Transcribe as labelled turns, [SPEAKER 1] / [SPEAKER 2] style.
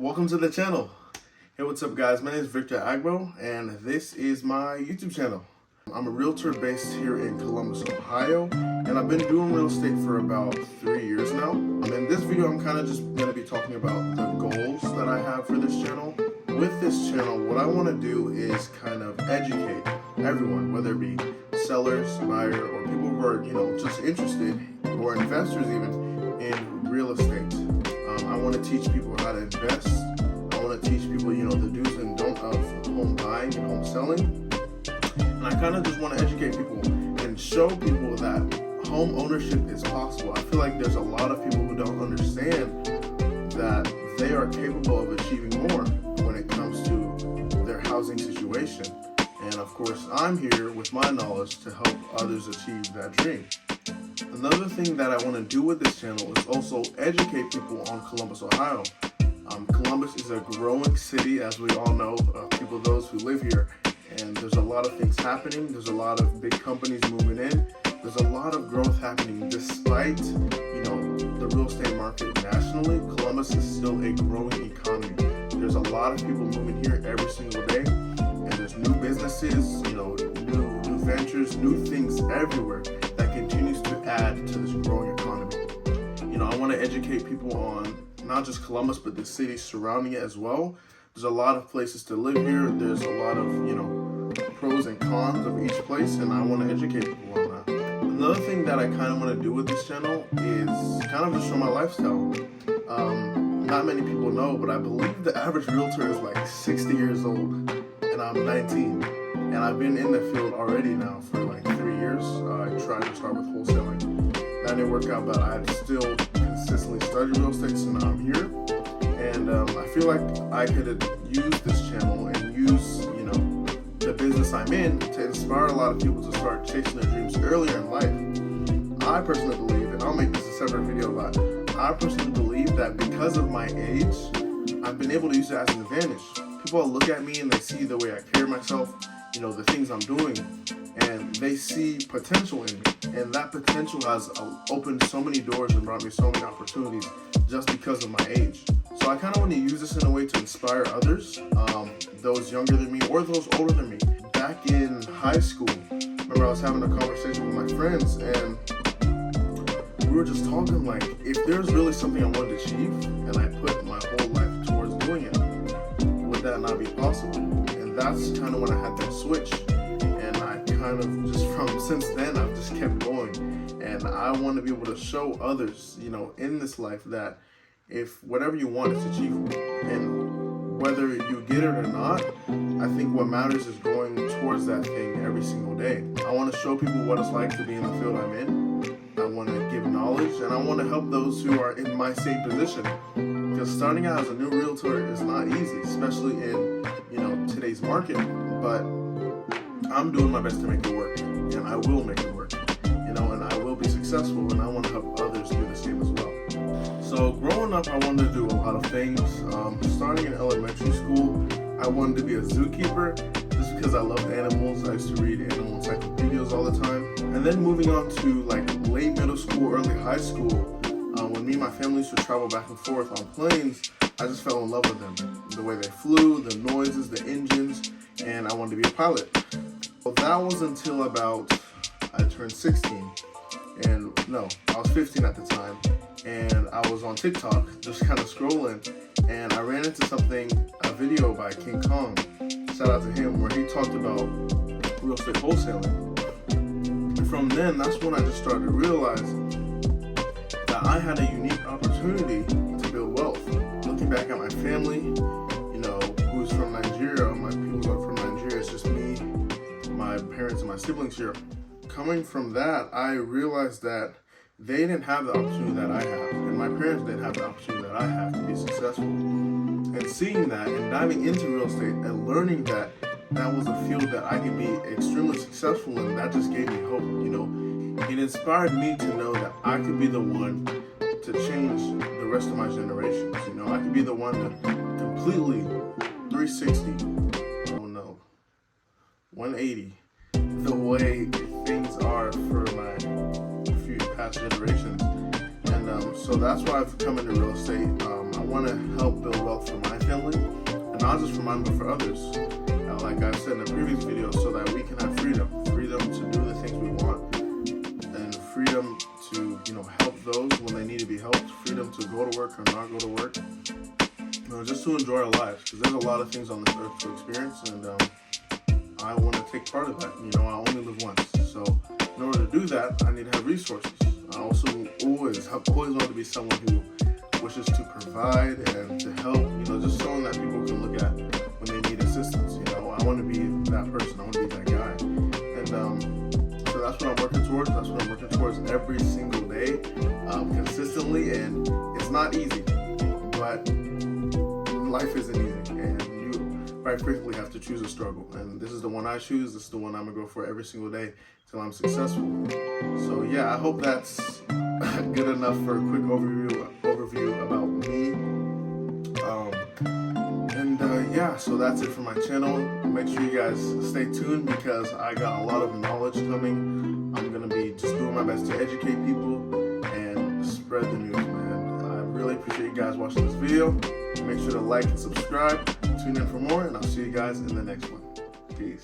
[SPEAKER 1] Welcome to the channel. Hey, what's up guys? My name is Victor Agbo and this is my YouTube channel. I'm a realtor based here in Columbus, Ohio, and I've been doing real estate for about 3 years now. In this video, I'm kind of just going to be talking about the goals that I have for this channel. With this channel, what I want to do is kind of educate everyone, whether it be sellers, buyer, or people who are, just interested, or investors even, in real estate. I want to teach people how to invest. I want to teach people, the do's and don'ts of home buying and home selling. And I kind of just want to educate people and show people that home ownership is possible. I feel like there's a lot of people who don't understand that they are capable of achieving more when it comes to their housing situation. And of course, I'm here with my knowledge to help others achieve that dream. Another thing that I want to do with this channel is also educate people on Columbus, Ohio. Columbus is a growing city, as we all know, those who live here. And there's a lot of things happening. There's a lot of big companies moving in. There's a lot of growth happening despite, the real estate market nationally. Columbus is still a growing economy. There's a lot of people moving here every single day. And there's new businesses, new ventures, new things everywhere that continues to add to this growing economy. I want to educate people on not just Columbus, but the cities surrounding it as well. There's a lot of places to live here. There's a lot of, pros and cons of each place, and I want to educate people on that. Another thing that I kind of want to do with this channel is kind of just show my lifestyle. Not many people know, but I believe the average realtor is like 60 years old, and I'm 19. And I've been in the field already now for like 3 years. I tried to start with wholesaling. That didn't work out, but I still consistently studied real estate, so now I'm here. And I feel like I could use this channel and use, the business I'm in to inspire a lot of people to start chasing their dreams earlier in life. I personally believe, and I'll make this a separate video, but I personally believe that because of my age, I've been able to use it as an advantage. People look at me and they see the way I carry myself, the things I'm doing, and they see potential in me. And that potential has opened so many doors and brought me so many opportunities just because of my age. So I kind of want to use this in a way to inspire others, those younger than me or those older than me. Back in high school, remember I was having a conversation with my friends, and we were just talking like, if there's really something I wanted to achieve and I put my whole life towards doing it, would that not be possible? And that's kind of when I had that switch. And I kind of since then, I've just kept going. And I want to be able to show others, in this life that if whatever you want is achievable, and whether you get it or not, I think what matters is going towards that thing every single day. I want to show people what it's like to be in the field I'm in. I want to give knowledge, and I want to help those who are in my same position. Because starting out as a new realtor is not easy, especially in, today's market. But I'm doing my best to make it work, and I will make it work, and I will be successful, and I want to help others do the same as well. So growing up, I wanted to do a lot of things. Starting in elementary school, I wanted to be a zookeeper just because I loved animals. I used to read animal encyclopedias all the time. And then moving on to like late middle school, early high school, when me and my family used to travel back and forth on planes, I just fell in love with them. The way they flew, the noises, the engines, and I wanted to be a pilot. Well, that was until about I turned 16. And no, I was 15 at the time. And I was on TikTok, just kind of scrolling, and I ran into a video by King Kong, shout out to him, where he talked about real estate wholesaling. And from then, that's when I just started to realize that I had a unique opportunity to build wealth. Looking back at my family, who's from Nigeria, my people are from Nigeria, it's just me, my parents, and my siblings here. Coming from that, I realized that they didn't have the opportunity that I have, and my parents didn't have the opportunity that I have to be successful. And seeing that and diving into real estate and learning that that was a field that I could be extremely successful in, that just gave me hope. It inspired me to know that I could be the one to change the rest of my generations. I could be the one to completely 360, 180, the way things are for my past generations. And so that's why I've come into real estate. I want to help build wealth for my independently, and not just for mine, but for others. Like I said in the previous video, so that we can have freedom to do the things we want, and freedom to, help those when they need to be helped, freedom to go to work or not go to work, just to enjoy our lives, because there's a lot of things on this earth to experience, and I want to take part of that. I only live once, so in order to do that, I need to have resources. I also always wanted to be someone who wishes to provide and to help, just someone that people can look at when they need assistance. I want to be that person. I want to be that guy. And so that's what I'm working towards. That's what I'm working towards every single day, consistently. And it's not easy, but life isn't easy. And you, quite frankly, have to choose a struggle. And this is the one I choose. This is the one I'm going to go for every single day till I'm successful. So yeah, I hope that's good enough for a quick overview about me. Yeah, so that's it for my channel. Make sure you guys stay tuned, because I got a lot of knowledge coming. I'm gonna be just doing my best to educate people and spread the news, man. I really appreciate you guys watching this video. Make sure to like and subscribe. Tune in for more, and I'll see you guys in the next one. Peace.